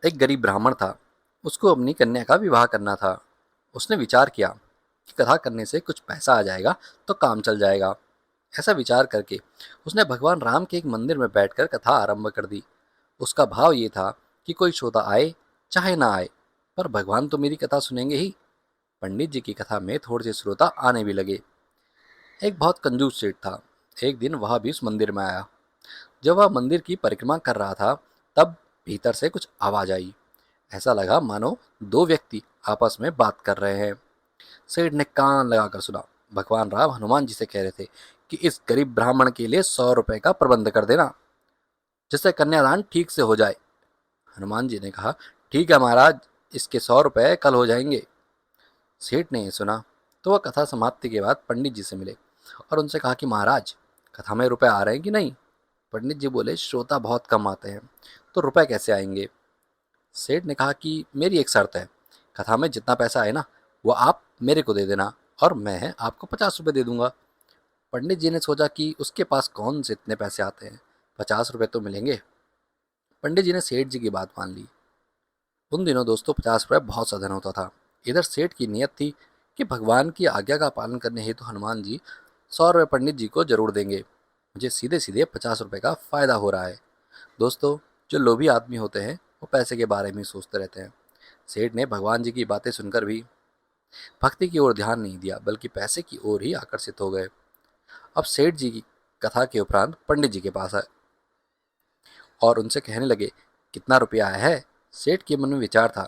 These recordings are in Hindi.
एक गरीब ब्राह्मण था। उसको अपनी कन्या का विवाह करना था। उसने विचार किया कि कथा करने से कुछ पैसा आ जाएगा तो काम चल जाएगा। ऐसा विचार करके उसने भगवान राम के एक मंदिर में बैठकर कथा आरंभ कर दी। उसका भाव ये था कि कोई श्रोता आए चाहे ना आए, पर भगवान तो मेरी कथा सुनेंगे ही। पंडित जी की कथा में थोड़े से श्रोता आने भी लगे। एक बहुत कंजूस सेठ था। एक दिन वह भी उस मंदिर में आया। जब वह मंदिर की परिक्रमा कर रहा था, तब भीतर से कुछ आवाज आई। ऐसा लगा मानो दो व्यक्ति आपस में बात कर रहे हैं। सेठ ने कान लगाकर सुना। भगवान राम हनुमान जी से कह रहे थे कि इस गरीब ब्राह्मण के लिए 100 रुपए का प्रबंध कर देना, जिससे कन्यादान ठीक से हो जाए। हनुमान जी ने कहा, ठीक है महाराज, इसके 100 रुपए कल हो जाएंगे। सेठ ने ये सुना तो वह कथा समाप्ति के बाद पंडित जी से मिले और उनसे कहा कि महाराज, कथा में रुपए आ रहे हैं कि नहीं। पंडित जी बोले, श्रोता बहुत कम आते हैं तो रुपए कैसे आएंगे। सेठ ने कहा कि मेरी एक शर्त है, कथा में जितना पैसा आए ना, वो आप मेरे को दे देना और मैं आपको 50 रुपये दे दूंगा। पंडित जी ने सोचा कि उसके पास कौन से इतने पैसे आते हैं, 50 रुपये तो मिलेंगे। पंडित जी ने सेठ जी की बात मान ली। उन दिनों दोस्तों 50 रुपये बहुत साधन होता था। इधर सेठ की नीयत थी कि भगवान की आज्ञा का पालन करने हेतु तो हनुमान जी 100 रुपये पंडित जी को जरूर देंगे। मुझे सीधे सीधे 50 रुपये का फायदा हो रहा है। दोस्तों, जो लोभी आदमी होते हैं वो पैसे के बारे में सोचते रहते हैं। सेठ ने भगवान जी की बातें सुनकर भी भक्ति की ओर ध्यान नहीं दिया, बल्कि पैसे की ओर ही आकर्षित हो गए। अब सेठ जी की कथा के उपरांत पंडित जी के पास आए और उनसे कहने लगे, कितना रुपया आया है। सेठ के मन में विचार था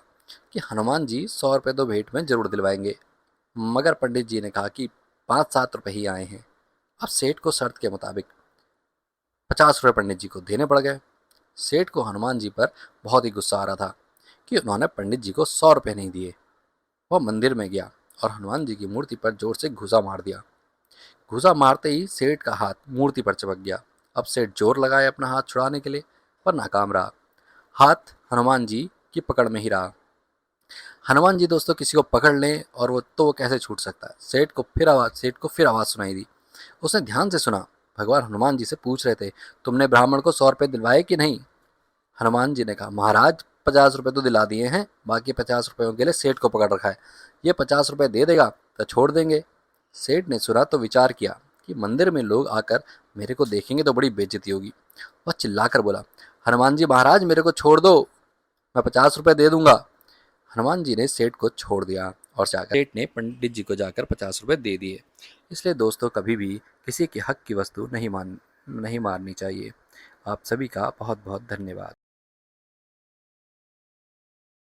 कि हनुमान जी 100 रुपये तो भेंट में जरूर दिलवाएंगे, मगर पंडित जी ने कहा कि 5-7 रुपये ही आए हैं। अब सेठ को शर्त के मुताबिक 50 रुपये पंडित जी को देने पड़ गए। सेठ को हनुमान जी पर बहुत ही गुस्सा आ रहा था कि उन्होंने पंडित जी को 100 रुपये नहीं दिए। वह मंदिर में गया और हनुमान जी की मूर्ति पर जोर से घूसा मार दिया। घूसा मारते ही सेठ का हाथ मूर्ति पर चिपक गया। अब सेठ जोर लगाए अपना हाथ छुड़ाने के लिए, पर नाकाम रहा। हाथ हनुमान जी की पकड़ में ही रहा। हनुमान जी दोस्तों किसी को पकड़ लें और वो कैसे छूट सकता है। सेठ को फिर आवाज़ सुनाई दी। उसने ध्यान से सुना। भगवान हनुमान जी से पूछ रहे थे, तुमने ब्राह्मण को 100 रुपये दिलवाए कि नहीं। हनुमान जी ने कहा, महाराज 50 रुपये तो दिला दिए हैं, बाकी 50 रुपयों के लिए सेठ को पकड़ रखा है। ये 50 रुपये दे देगा तो छोड़ देंगे। सेठ ने सुना तो विचार किया कि मंदिर में लोग आकर मेरे को देखेंगे तो बड़ी बेइज्जती होगी। वह चिल्लाकर बोला, हनुमान जी महाराज मेरे को छोड़ दो, मैं 50 रुपये दे दूंगा। हनुमान जी ने सेठ को छोड़ दिया और जाकर सेठ ने पंडित जी को जाकर 50 रुपये दे दिए। इसलिए दोस्तों, कभी भी किसी के हक की वस्तु नहीं मारनी चाहिए। आप सभी का बहुत बहुत धन्यवाद।